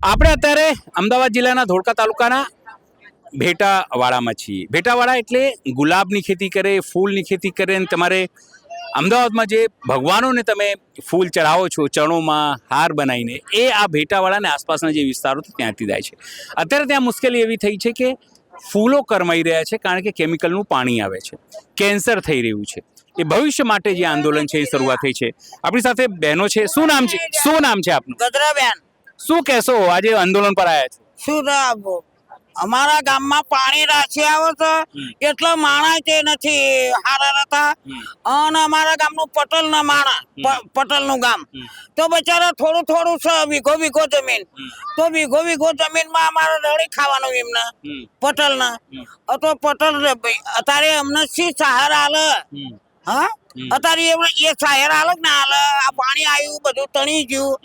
આપણે અત્યારે અમદાવાદ જિલ્લાના ધોળકા તાલુકાના ભેટાવાડામાં છીએ. ભેટાવાડા એટલે ગુલાબની ખેતી કરે, ફૂલની ખેતી કરે, અને તમારે અમદાવાદમાં જે ભગવાનોને તમે ફૂલ ચડાવો છો ચરણોમાં હાર બનાવીને, એ આ ભેટાવાડાને આસપાસના જે વિસ્તારો ત્યાંથી જાય છે. અત્યારે ત્યાં મુશ્કેલી એવી થઈ છે કે ફૂલો કરમાઈ રહ્યા છે, કારણ કે કેમિકલનું પાણી આવે છે, કેન્સર થઈ રહ્યું છે. એ ભવિષ્ય માટે જે આંદોલન છે એ શરૂઆત થઈ છે. આપણી સાથે બહેનો છે. શું નામ છે આપનું? ગજરાબેન. શું કહેશો, આજે આંદોલન પર આવ્યા છે? શું આપો? અમારા ગામમાં પાણી રાશી આવે છે એટલે માણસ તે નથી હારા રહેતા. અને અમારા ગામનું પટેલ ના માણા, પટેલ નું ગામ તો બચારા થોડું થોડું છે, વીઘો જમીન. તો વીઘો જમીનમાં અમારે રળી ખાવાનું એમને પટેલ ના. તો પટેલ અત્યારે અમને શી સહાર આલે? હા, અત્યારે એ સહાર આલે ને આલે? આ પાણી આવ્યું બધું તણી ગયું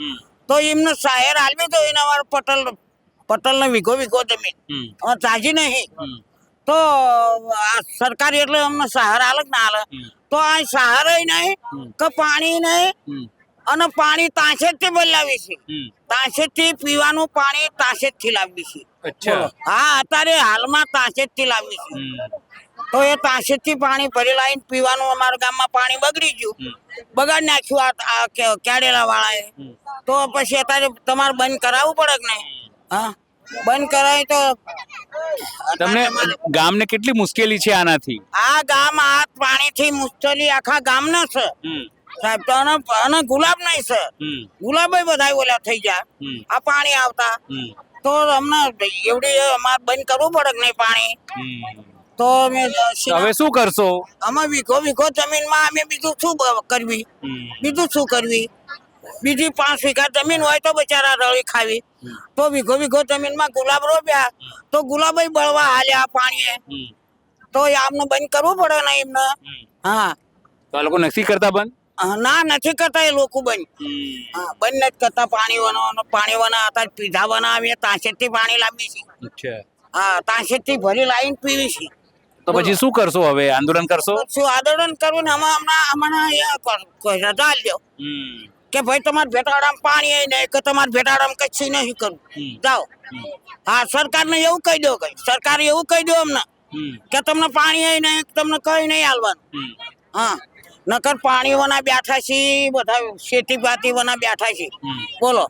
તો એમને સહાર આલવી તો એને અમારે પટેલ ને વીઘો જમીન તાજી નહીં. તો આ સરકાર એટલે અમને સહારા આલે ના આલે? તો આ સહારા નહીં કે પાણી નહીં. અને પાણી તાંસેજ થી બદલાવી છે, તાંસેજ થી પીવાનું પાણી તાંસેજ થી લાવી છે. હા, અત્યારે હાલમાં તાંસેજ થી લાવી છે. તો એ તાંસેજ થી પાણી ભરી લાવીને પીવાનું અમારા ગામમાં પાણી બગડી ગયું, બગાડ નાખ્યું આ કેળેલા વાળાએ. તો પછી અત્યારે તમારે બંધ કરાવવું પડે કે નહીં? હા, બંધ કરાય તો તમને ગામને કેટલી મુશ્કેલી છે આનાથી? આ ગામ આ પાણી થી મુશ્કેલી આખા ગામ ને છે સાહેબ. તો અને ગુલાબ નહીં છે, ગુલાબ બધા ઓલા થઈ જાય આ પાણી આવતા. તો અમને એવડી અમારે બંધ કરવું પડે કે નહીં પાણી? તો અમે હવે શું કરશો? અમે વીઘો જમીનમાં અમે બીજું શું કરવી? બીજી 5 વીઘા જમીન હોય તો બચારા રળી ખાવી. તો વીઘો જમીનમાં ગુલાબ રોપ્યા તો ગુલાબ બળવા હાલ્યા પાણીએ. તો આમને બંધ કરવું પડે ને એમને. હા, તો આ લોકો નથી કરતા બંધ? ના, નથી કરતા એ લોકો બંધ. હા, બંધ નથી કરતા. પાણી વના હતા, પીધા વના અમે તાંસેજ થી પાણી લાવી છે. હા, તાંસેજ થી ભરી લાવીને પીવી છે. તો પછી શું કરશો? હવે આંદોલન કરશો? શું આંદોલન કરવું ને? હમણાં રજા લ્યો કે ભાઈ તમારે ભેટાવાડામાં પાણી નહીં કે તમારે ભેટાવાડામાં કચ્છી નહીં કરવું, જાઓ. હા, સરકારને એવું કહી દો, સરકારે એવું કહી દો અમને કે તમને પાણી નહીં, તમને કઈ નહીં હાલવાનું. હા, નકર પાણી વના બેઠા છે, બધા ખેતી પાતી વના બેઠા છે. બોલો,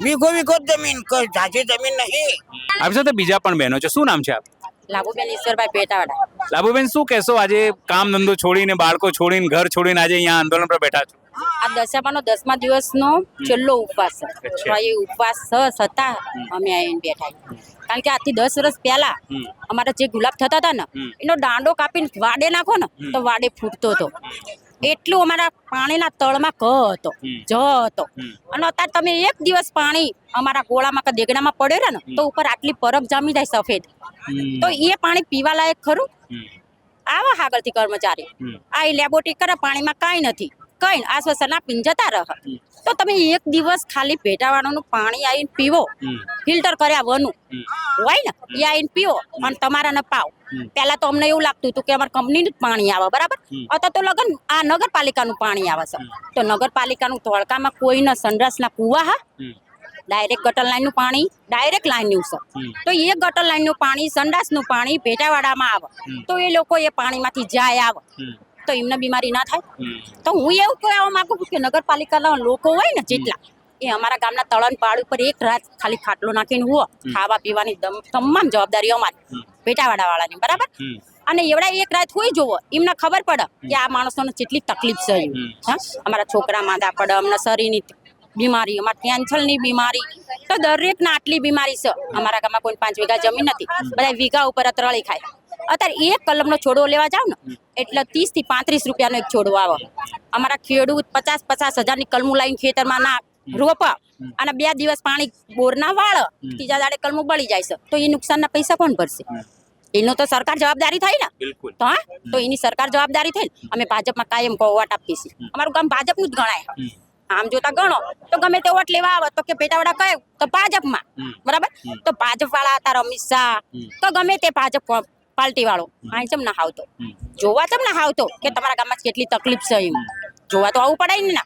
વીઘો જમીન, જાજી જમીન નહીં. આપણી સાથે બીજા પણ બહેનો છે. શું નામ છે આપ? લાભુબેન ઈશ્વરભાઈ ભેટાવાડા. લાભુબેન, શું કહેશો, આજે કામ ધંધો છોડીને, બાળકો છોડીને, ઘર છોડીને આજે અહીંયા આંદોલન પર બેઠા છો? આ દશામાનો 10મા દિવસનો છેલ્લો ઉપવાસ છે. તો એ ઉપવાસ છતાં અમે આવીને બેઠા. કારણ કે આજથી 10 વર્ષ પહેલા અમારા જે ગુલાબ થતા હતા ને, એનો દાંડો કાપીને વાડે નાખો ને તો વાડે ફૂટતો હતો. એટલું અમારા પાણીના તળમાં હતો, હતો. અને અત્યારે તમે એક દિવસ પાણી અમારા ગોળામાં કે દેગડામાં પડે ને તો ઉપર આટલી પરખ જામી જાય સફેદ. તો એ પાણી પીવા લાયક ખરું? આવા આગળથી કર્મચારી આ લેબોરેટરી કરે, પાણીમાં કાંઈ નથી, કઈ આશ્વાસન આપીને જતા રહે. તો તમે એક દિવસ ખાલી ભેટાવાળાનું પાણી આવીને પીવો, ફિલ્ટર કર્યા વનું હોય ને, એ આવીને પીવો અને તમારાને પાવ. પેલા તો અમને એવું લાગતું હતું કે અમારે કંપનીનું જ પાણી આવે, બરાબર. અત્યારે તો આ નગરપાલિકાનું પાણી આવે છે. તો નગરપાલિકાનું ધોળકામાં કોઈના સંડાસના કુવા, હા, ડાયરેક્ટ ગટર લાઈનનું પાણી ડાયરેક્ટ લાઈનનું છે. તો એ ગટર લાઈનનું પાણી, સંડાસનું પાણી ભેટાવાડામાં આવે તો એ લોકો એ પાણીમાંથી જાય આવે તો એમને બીમારી ના થાય. તો હું એવું કહેવા માંગુ કે નગરપાલિકાના લોકો હોય ને જેટલા, એ અમારા ગામના તળણ પાડ ઉપર એક રાત ખાલી ખાટલો નાખીને હોય, ખાવા પીવાની તમામ જવાબદારી અમારી ભેટાવાડા વાળાની, બરાબર. અને એવડા એક રાત હોય જોવો, એમને ખબર પડે કે આ માણસોને કેટલી તકલીફ છે. હા, અમારા છોકરા માંદા પડે, અમને શરીરની બીમારી, અમારે કેન્સરની બીમારી, તો દરેકને આટલી બીમારી છે. અમારા ગામમાં કોઈ 5 વીઘા જમીન નથી, બધા વીઘા ઉપર ત્રળી ખાય. અત્યારે એક કલમનો છોડવો લેવા જાવ ને એટલે 30 થી 35 રૂપિયાનો એક છોડવો આવે. અમારા ખેડૂત 50 હજારની કલમું લાવીને ખેતરમાં ના રોપા અને 2 દિવસ પાણી બોરના વાળ, ત્રીજા દાડે કલમું બળી જાય છે. તો એ નુકસાનના પૈસા કોણ ભરશે? એનો તો સરકાર જવાબદારી થાય ને. તો હા, તો એની સરકાર જવાબદારી થઈ ને. અમે ભાજપમાં કાયમ વોટ આપીએ છીએ. અમારું ગામ ભાજપનું જ ગણાય. આમ જોતા ગણો તો ગમે તે વોટ લેવા આવે તો કે ભેટાવાડા કહે તો ભાજપમાં, બરાબર. તો ભાજપ વાળા તાર અમિત શાહ તો ગમે તે ભાજપ પાર્ટી વાળો અહીં ચમ ના આવતો, જોવા ચમ ના આવતો કે તમારા ગામમાં કેટલી તકલીફ છે, એમ જોવા તો આવું પડે ને.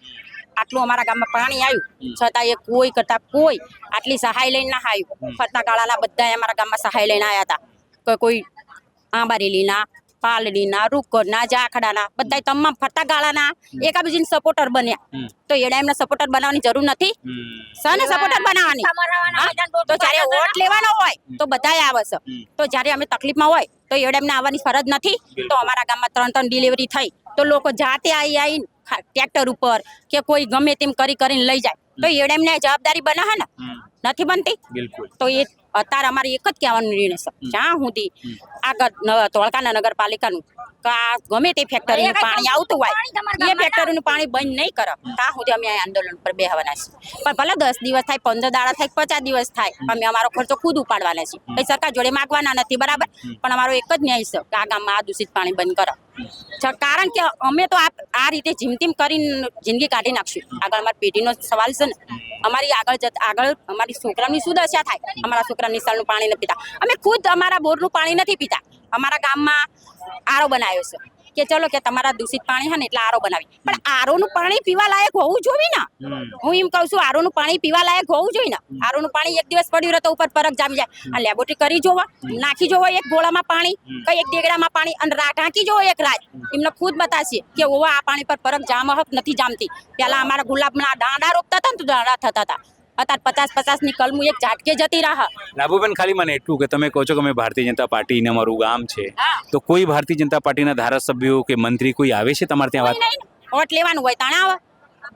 આટલું અમારા ગામમાં પાણી આવ્યું છતાં એ કોઈ કરતા કોઈ આટલી સહાય લઈને ના આવ્યું. ફરતા ગાળાના બધા અમારા ગામમાં સહાય લઈને આવ્યા હતા. કોઈ આંબારેલીના, પાલડીના, રૂકરના, જાખડાના બધા તમામ ફરતા ગાળાના એકાબીજીને સપોર્ટર બન્યા. તો એડા એમને સપોર્ટર બનાવવાની જરૂર નથી. સને સપોર્ટર બનાવવાની. તો જ્યારે વોટ લેવાનો હોય તો બધાય આવે છે. તો જ્યારે અમે તકલીફમાં હોય તો એડા એમને આવવાની ફરજ નથી. તો અમારા ગામમાં 3 ડિલિવરી થઈ તો લોકો જાતે આવીને ટ્રેક્ટર ઉપર કે કોઈ ગમે તેમ કરીને લઈ જાય. તો એડા એમને જવાબદારી બને હે ને નથી બનતી. તો એ અત્યારે અમારે એક જ કહેવાનું નિર્ણય છે જ્યાં સુધી આ ધોળકાના નગરપાલિકાનું ગમે તે ફેક્ટરીનું પાણી આવતું હોય એ ફેક્ટરીનું પાણી બંધ નહીં કરે ત્યાં સુધી અમે આ આંદોલન પર બેહવાના છીએ. પણ ભલે 10 દિવસ થાય, 15 દાડા થાય, 50 દિવસ થાય, અમે અમારો ખર્ચો ખુદ ઉપાડવાના છીએ. એ સરકાર જોડે માગવાના નથી, બરાબર. પણ અમારો એક જ ન્યાય છે કે આ ગામમાં આ દૂષિત પાણી બંધ કરો. કારણ કે અમે તો આ રીતે જીમતીમ કરીને જિંદગી કાઢી નાખશું. આગળ અમારી પેઢીનો સવાલ છે ને. અમારી આગળ અમારી છોકરાની શું દશા થાય? અમારા છોકરા નિશાળનું પાણી નથી પીતા. અમે ખુદ અમારા બોરનું પાણી નથી પીતા. અમારા ગામમાં આરો બનાવ્યો છે કે ચલો કે તમારા દૂષિત પાણી છે ને એટલે આરો બનાવી. પણ આરોનું પાણી પીવા લાયક હોવું જોઈએ ને. હું એમ કહું છું આરોનું પાણી પીવા લાયક હોવું જોઈએ ને. આરોનું પાણી એક દિવસ પડ્યું રહે તો ઉપર પરખ જામી જાય. આ લેબોરેટરી કરી જોવા, નાખી જોવો એક ગોળામાં પાણી, કઈ એક દેગડામાં પાણી અને ઢાંકી જોવો એક રાત. એમને ખુદ બતાવશે કે ઓવા આ પાણી પર પરખ જામ હક નથી જામતી. પેલા અમારા ગુલાબના દાંડા રોપતા હતા ને તો દાંડા થતા હતા. અત્યારે 50 ની કલમું એક ઝાટકે જતી રહે. લાભુબેન, ખાલી મને એટલું કે તમે કહો છો કે અમે ભારતીય જનતા પાર્ટી ને અમારું ગામ છે, તો કોઈ ભારતીય જનતા પાર્ટીના ધારાસભ્યો કે મંત્રી કોઈ આવે છે તમારે ત્યાં? વાત વોટ લેવાનું હોય તાણે આવે.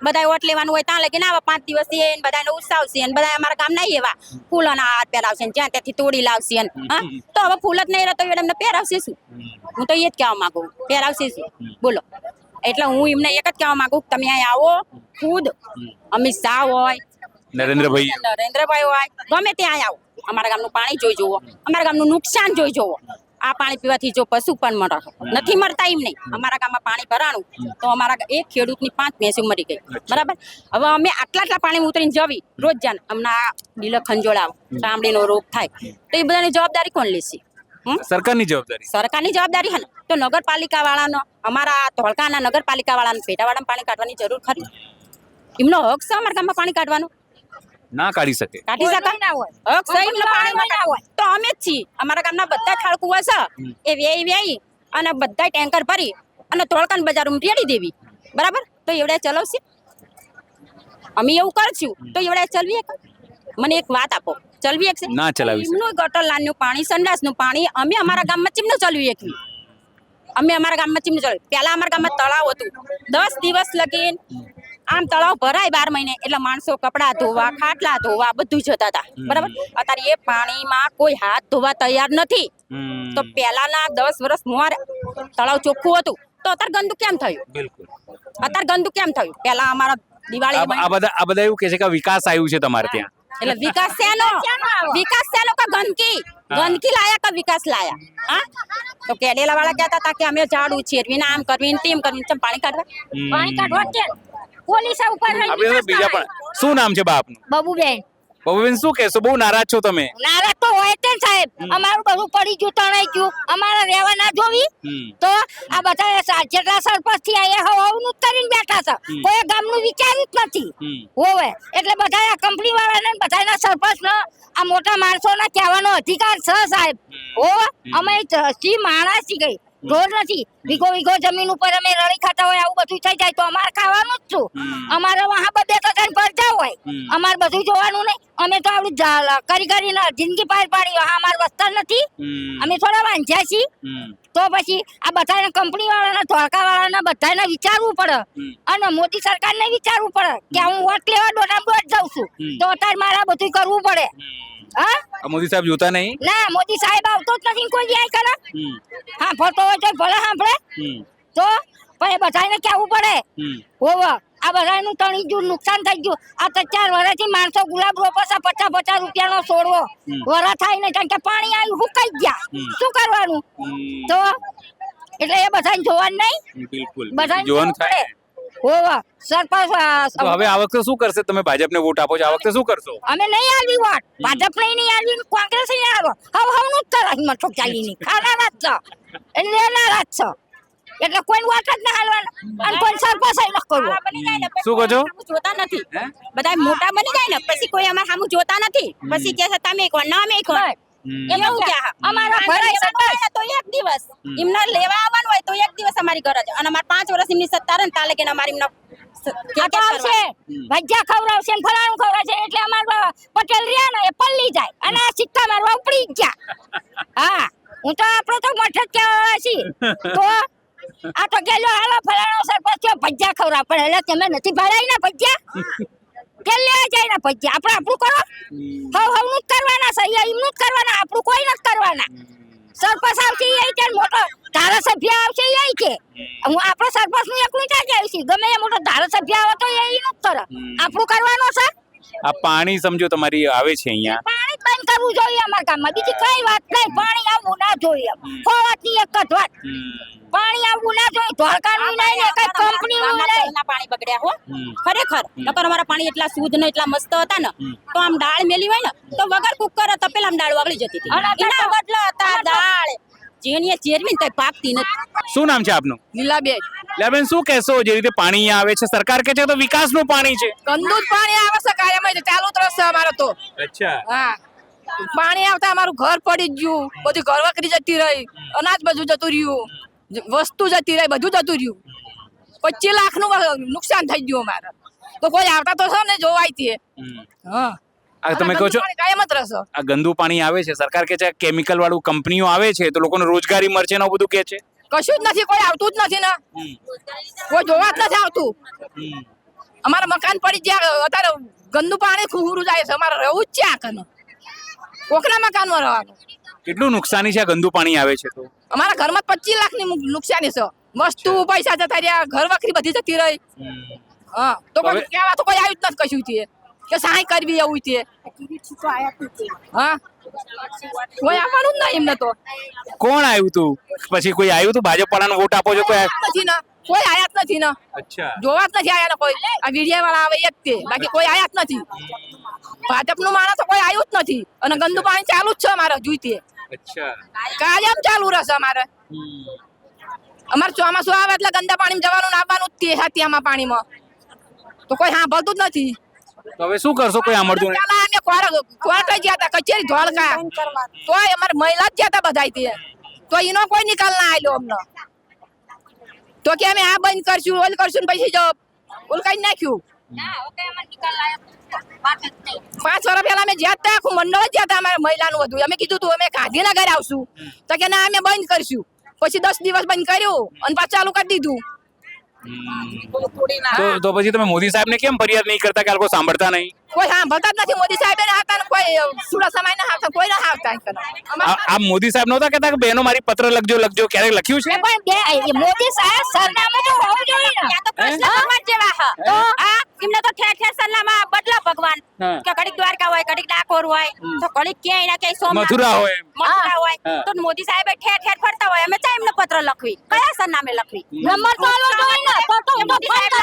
બધા વોટ લેવાનું હોય ત્યાં લગીને આવે. 5 દિવસ એ બધાને ઉત્સાવશે અને બધા અમારા ગામ ના એવા ફૂલોના હાર પહેરાવશે જ્યાં ત્યાંથી તોડી લાવશે. તો હવે ફૂલ જ નહીં રહેતો એમને પહેરાવશે શું? હું તો એ જ કહેવા માંગુ, પહેરાવશે શું? બોલો. એટલે હું એમને એક જ કહેવા માંગુ તમે અહીં આવો. ખુદ અમિત શાહ હોય, નરેન્દ્રભાઈ હોય, ગમે ત્યાં આવો. અમારા ગામનું પાણી જોઈ જોવો, અમારા ગામનું નુકસાન જોઈ જોવો. આ પાણી પીવાથી જો પશુ પણ મરે નથી મરતા એમ નહીં. અમારા ગામમાં પાણી ભરાણું તો અમારા એક ખેડૂતની 5 ભેંસો મરી ગઈ, બરાબર. હવે અમે આટલા પાણી ઉતરીને જવી રોજ જાન હમણાં ડીલો ખંજોળાવ, ચામડીનો રોગ થાય તો એ બધાની જવાબદારી કોણ લેશે? સરકારની જવાબદારી. સરકારની જવાબદારી હે ને. તો નગરપાલિકા વાળાનો, અમારા ધોળકાના નગરપાલિકા વાળાને ભેટાવાડામાં પાણી કાઢવાની જરૂર ખરી? એમનો હક છે અમારા ગામમાં પાણી કાઢવાનો? ના કાઢી શકે. કાઢી શકાય ના હોય. હક છે એમનો પાણી ના હોય તો અમે જ છીએ. અમારા ગામના બધા ખાડકુવા છે એ વેઈ અને બધા ટેન્કર ભરી અને ધોળકાન બજારમાં રેડી દેવી, બરાબર. તો એવડે ચલાવશે? અમે એવું કરશું તો એવડે ચલવી? મને એક વાત આપો, ચલવી એક ના ચલાવી એમનું ગટર લાઈનનું પાણી, સંડાસનું પાણી અમે અમારા ગામમાં ચીમનું ચલવી એકવી. અમે અમારા ગામમાં ચીમનું ચલવી. પહેલા અમારા ગામમાં તળાવ હતું. 10 દિવસ લગીન આમ તળાવ ભરાય 12 મહિને એટલે માણસો કપડા ધોવા, ખાટલા ધોવા બધું જતા હતા, બરાબર. અત્યારે એ પાણીમાં કોઈ હાથ ધોવા તૈયાર નથી. તો પહેલાના 10 વર્ષ મોર તળાવ ચોખ્ખું હતું તો અત્યારે ગંદુ કેમ થયું? બિલકુલ. અત્યારે ગંદુ કેમ થયું? પહેલા અમારા દિવાળી આ બધા એવું કહે છે કે વિકાસ આવ્યું છે તમારે ત્યાં. એટલે વિકાસ શેનો? વિકાસ શેનો કે ગંદકી? ગંદકી લાયા કે વિકાસ લાયા? હા, તો કેડેલા વાળા કહેતા હતા કે અમે ઝાડુ ચેરવીને આમ કરવીને તેમ કરવીને ચમ પાણી કાઢવા કે પોલીસ ઉપર બીજા પણ શું નામ છે બાપનું? બાબુબેન. બાબુબેન, શું કહેશો? બહુ નારાજ છો તમે? નારાજ તો હોય તે સાહેબ. અમારું બધું પડી ગયું, તણાઈ ગયું. અમારા રહેવા ના જોવી તો આ બધા જેટલા સરપંચ થી અહીંયા હવાનું કરીને બેઠા છે. કોઈ ગામનું વિચાર્યું જ નથી. હોવે એટલે બધા આ કંપની વાળાને બધાના સરપંચ ને આ મોટા માણસોને કહેવાનો અધિકાર છે સાહેબ. હોવે અમે સી માણસ સી ગઈ ઢોર નથી. વીઘો જમીન ઉપર અમે રળી ખાતા હોય આવું બધું થઈ જાય તો અમારે ખાવાનું જ શું? અમારે વહાં બધે તો ભરતા હોય. અમારે બધું જોવાનું નહીં. અમે તો આવડું કરીને જિંદગી પાર પાડી. અમારે વસ્તા નથી. અમે થોડા વાંચ્યા છીએ. તો પછી આ બધાને કંપની વાળાના, ધોળકા વાળાના બધાને વિચારવું પડે અને મોદી સરકારને વિચારવું પડે કે હું વોટ લેવા દોડામ દોડ જાઉં છું તો અત્યારે મારા બધું કરવું પડે. હા, મોદી સાહેબ જોતા નહીં? ના, મોદી સાહેબ આવતો જ નથી કોઈ જાય કરે. હા, ફરતો હોય તો ભલે સાંભળે તો પણ બધાને કેવું પડે. હોવા આ બધાનું તણી ગયું, નુકસાન થઈ ગયું. આ 4 વર્ષથી માણસો ગુલાબ રોપે છે 50 રૂપિયાનો છોડવો. વરા થાય ને કારણ કે પાણી આવ્યું હુકાઈ ગયા. શું કરવાનું? તો એટલે એ બધાને જોવાનું નહીં. બિલકુલ બધાને જોવાનું થાય. હોવા સરપંચ તો હવે આ વખતે શું કરશે? તમે ભાજપને વોટ આપો છો, આ વખતે શું કરશો? અમે નહીં આવી વોટ. ભાજપ નહીં આવી, કોંગ્રેસ નહીં આવ્યો. હવનું જ કરે હિંમત ચાલી નહીં. ખાનારા જ છે એટલે નારાજ છે. એટલે કોઈ વોટ જ ના હાલવાનો અને કોઈ સરપંચ ન કરવો. શું કહો છો? જોતા નથી હે? બધા મોટા બની જાય ને પછી કોઈ અમાર સામું જોતા નથી પછી કે છે તમે કોણ ના અમે કોણ એવું કે અમારા ભરાય સરપંચ તો એક દિવસ એમને લેવા આવવાનું હોય તો એક દિવસ અમારી ઘર જ અને અમાર 5 વર્ષ એમની સત્તા રહે ને તાલે કે અમારી એમના આ તો આવશે ભજીયા ખવડાવશે ને ફલાણું ખવડાવશે એટલે અમારા પટેલ રહ્યા ને એ પલ્લી જાય અને આ સિક્કા મારવા ઉપડી જ ગયા. હા હું તો આપણો તો મઠ જ કહેવા છીએ તો આ તો ગેલો હાલો ફલાણો સરપંચ કે ભજીયા ખવડાવ પણ એટલે તમે નથી ભરાય ને ભજીયા કે લે જાય ને ભજીયા આપણે આપણું કરો હવનું જ કરવાના છે એમનું જ કરવાના આપણું કોઈ નથી કરવાના. સરપંચ આવશે એ છે મોટો ધારાસભ્ય આવશે એ છે હું આપણો સરપંચ નું એકલું ક્યાં જાય છે ગમે એ મોટો ધારાસભ્ય આવે તો એ નું જ કરે આપણું કરવાનું છે. આ પાણી સમજો તમારી આવે છે અહીંયા, પાણી જ બંધ કરવું જોઈએ અમારા ગામમાં બીજી કઈ વાત નહીં. પાણી આવવું ના જોઈએ ફોવાથી એક જ વાત પાણી આવવું ના જોઈએ ધોળકાનું નહીં ને કઈ કંપનીનું નહીં. પાણી બગડ્યા હો ખરેખર નકર અમારા પાણી એટલા શુદ્ધ ને એટલા મસ્ત હતા ને તો આમ દાળ મેલી હોય ને તો વગર કુકર તપેલા આમ દાળ વગળી જતી હતી એના બદલે હતા દાળ જેની ચેરવી ને તો પાકતી નથી. શું નામ છે આપનું? લીલાબેન બેન શું કહેશો જે રીતે પાણી અહીંયા આવે છે? સરકાર કહે છે તો વિકાસનું પાણી છે. ગંદુ જ પાણી આવે છે કાયમ જ ચાલુ જ રહેશે અમારે તો. અચ્છા. હા પાણી આવતા અમારું ઘર પડી જ ગયું, બધી ઘર વકરી જતી રહી, અનાજ બધું જતું રહ્યું, વસ્તુ જતી રહી, બધું જતું રહ્યું. 25 લાખનું નુકસાન થઈ ગયું અમારે તો કોઈ આવતા તો છે ને જોવાય તે. હા આ તમે કહો છો પાણી કાયમ જ રહેશે. આ ગંદુ પાણી આવે છે, સરકાર કહે છે કેમિકલ વાળું કંપનીઓ આવે છે તો લોકોને રોજગારી મળશે ને બધું કહે છે. કશું જ નથી, કોઈ આવતું જ નથી ને કોઈ જોવા જ નથી આવતું. અમારા મકાન પડી ગયા અત્યારે ગંદુ પાણી ખૂરું જાય છે, અમારે રહેવું જ છે આ કને કોકના મકાનમાં રહેવાનું. કેટલું નુકસાની છે આ ગંદુ પાણી આવે છે તો? અમારા ઘરમાં 25 લાખની નુકસાની છે, વસ્તુ પૈસા જતા રહ્યા, ઘર વખરી બધી જતી રહી. હા તો કોઈ કહેવા તો કોઈ આવ્યું જ નથી કશું તે કે સહાય કરવી એવું તે. હા કોઈ આવવાનું જ નહીં એમને તો. કોણ આવ્યું તું પછી? કોઈ આવ્યું તું ભાજપ વાળાને વોટ આપો છો? કોઈ નથી ને કોઈ આયા જ નથી ને અચ્છા જોવા જ નથી આયા ને કોઈ. આ વીડિયા વાળા આવે જ તે, બાકી કોઈ આયા જ નથી. ભાજપનું માણસ તો કોઈ આવ્યું જ નથી અને ગંદુ પાણી ચાલુ જ છે અમારે જોઈતી. અચ્છા કાયમ ચાલુ રહેશે અમારે. અમારે ચોમાસું આવે એટલે ગંદા પાણીમાં જવાનું ને આવવાનું જ તે હતિયામાં પાણીમાં તો કોઈ સાંભળતું જ નથી. તો હવે શું કરશો? કોઈ સાંભળતું નહીં. પેલા અમે કોર્ટે ગયા હતા કચેરી ધોળકા તોય અમારે મહિલા જ ગયા હતા બધા તે તો એનો કોઈ નિકાલ ના આવ્યો અમને. તો કે અમે આ બંધ કરશું ઓલ કરશું પછી જો ઓલ કઈ નાખ્યું. 5 વર્ષ પહેલા અમે જ્યાં હતા આખું મંડળ જ હતા અમારે મહિલાનું બધું. અમે કીધું તું અમે ગાંધીનગર આવશું તો કે ના અમે બંધ કરશું. પછી 10 દિવસ બંધ કર્યું અને પાછું ચાલુ કરી દીધું. તો પછી તમે મોદી સાહેબને કેમ ફરિયાદ નહીં કરતા કે આ લોકો સાંભળતા નહીં? કોઈ સાંભળતા જ નથી. મોદી સાહેબ આવતા ને કોઈ સુડા સમય ના આવતા, કોઈ ના આવતા. આ મોદી સાહેબ નહોતા કહેતા કે બહેનો મારી પત્ર લખજો? ક્યારેક લખ્યું છે? પણ મોદી સાહેબ સરનામું તો હોવું જોઈએ ને. આ તો કૃષ્ણ ભગવાન જેવા હા તો આ એમને તો ઠેર ઠેર સરનામા બદલા ભગવાન કે કડીક દ્વારકા હોય, કડીક ડાકોર હોય તો કડીક ક્યાંય ના ક્યાંય સોમનાથ મથુરા હોય. મથુરા હોય તો મોદી સાહેબ ઠેર ઠેર ફરતા હોય અમે ચા એમને પત્ર લખવી કયા સરનામે લખવી નંબર તો આલો જોઈએ ને તો મોદી સાહેબ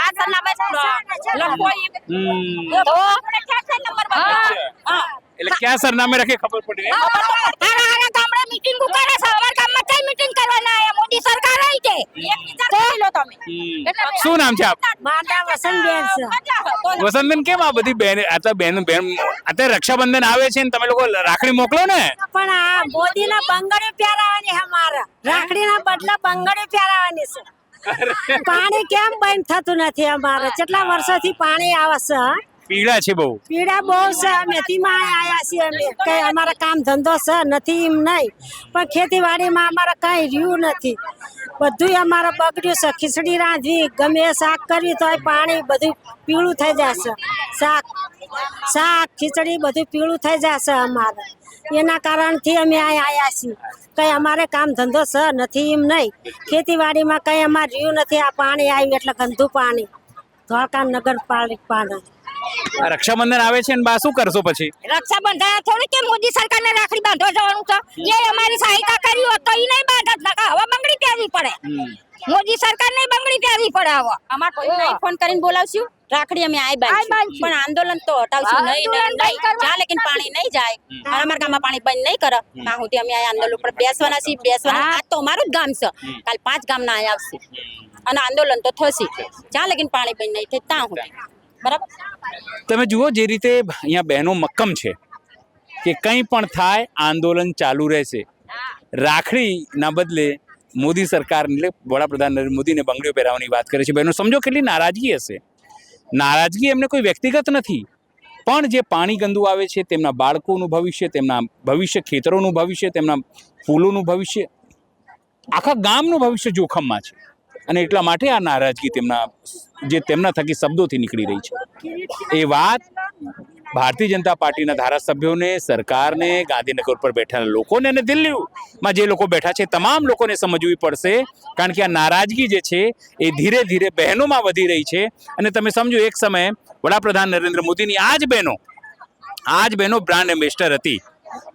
આ સરનામે લખવો તો આપણે ઠેર ઠેર નંબર હા એટલે ક્યાં સરનામે રાખે ખબર પડી ને? હારા ગામડે મીટિંગ કરે છે. અમારા ગામમાં કઈ મીટિંગ કરવાના આયા મોદી સરકાર આવી છે. એક વિચાર કરી લો તમે શું નામ છે આપ? માતા વસંતબેન છે. વસંતબેન કેમ આ બધી બેન અત્યારે રક્ષાબંધન આવે છે ને તમે લોકો રાખડી મોકલો ને? પણ આ મોદીના બંગડી પહેરાવાની અમારે રાખડીના બદલે બંગડી પહેરાવાની છે. પાણી કેમ બંધ થતું નથી અમારે? કેટલા વર્ષોથી પાણી આવે છે. પીડા છે બહુ. પીડા બહુ છે. મેથીમાં આયા છીએ અમે કઈ અમારા કામ ધંધો છે નથી એમ નહીં પણ ખેતીવાડીમાં અમારે કઈ રહ્યું નથી. બધું અમારે બગડ્યું છે. ખીચડી રાંધવી ગમે શાક કરવી તો પાણી બધું પીળું થઈ જશે. શાક ખીચડી બધું પીળું થઈ જશે અમારે. એના કારણથી અમે અહીં આવ્યા છીએ. કઈ અમારે કામ ધંધો છે નથી એમ નહીં. ખેતીવાડીમાં કઈ અમારે રહ્યું નથી. આ પાણી આવ્યું એટલે ગંદુ પાણી ધોળકા નગરપાલિકા. રક્ષાબંધન આવે છે ને બા શું કરશો પછી? રક્ષાબંધન થોડી કે મોદી સરકારને રાખડી બાંધવા જવાનું છે. એ અમારી સહાયતા કરી હોત તો એ નહીં બાંધત. હવે બંગડી પહેરવી પડે. મોદી સરકાર ને બંગડી પહેરવી પડે હવે અમાર કોઈ ફોન કરીને બોલાવશું રાખડી અમે આઈ બાંધશું પણ આંદોલન તો હટાવશું નહીં જ્યાં લેકિન પાણી નહીં જાય અને અમારા ગામમાં પાણી બંધ નહીં કરે ત્યાં સુધી અમે આ આંદોલન ઉપર બેસવાના છીએ બેસવાના આજ તો અમારું જ ગામ છે કાલ 5 ગામના અહીંયા આવશે અને આંદોલન તો થશે જ્યાં લેકિન પાણી બંધ નહીં થાય ત્યાં સુધી બરાબર તમે જુઓ જે રીતે અહીંયા બહેનો મક્કમ છે કે કંઈ પણ થાય આંદોલન ચાલુ રહેશે રાખડીના બદલે મોદી સરકાર એટલે વડાપ્રધાન નરેન્દ્ર મોદીને બંગડીઓ પહેરાવવાની વાત કરે છે બહેનો સમજો કેટલી નારાજગી હશે નારાજગી એમને કોઈ વ્યક્તિગત નથી પણ જે પાણી ગંદુ આવે છે તેમના બાળકોનું ભવિષ્ય તેમના ભવિષ્ય ખેતરોનું ભવિષ્ય તેમના ફૂલોનું ભવિષ્ય આખા ગામનું ભવિષ્ય જોખમમાં છે અને એટલા માટે આ નારાજગી તેમના થકી શબ્દોથી નીકળી રહી છે એ વાત ભારતીય જનતા પાર્ટીના ધારાસભ્યોને સરકારને ગાંધીનગર પર બેઠેલા લોકોને અને દિલ્હીમાં જે લોકો બેઠા છે તમામ લોકોને સમજવી પડશે કારણ કે આ નારાજગી જે છે એ ધીરે ધીરે બહેનોમાં વધી રહી છે અને તમે સમજો એક સમયે વડાપ્રધાન નરેન્દ્ર મોદીની આ જ બહેનો બ્રાન્ડ એમ્બેસેડર હતી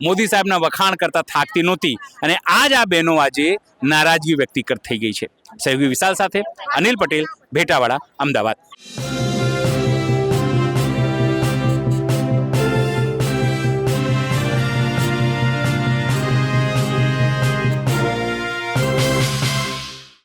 મોદી સાહેબના વખાણ કરતા થાકતી નહોતી અને આ બહેનો આજે નારાજગી વ્યક્ત થઈ ગઈ છે સહયોગી વિશાલ સાથે અનિલ પટેલ ભેટાવાડા અમદાવાદ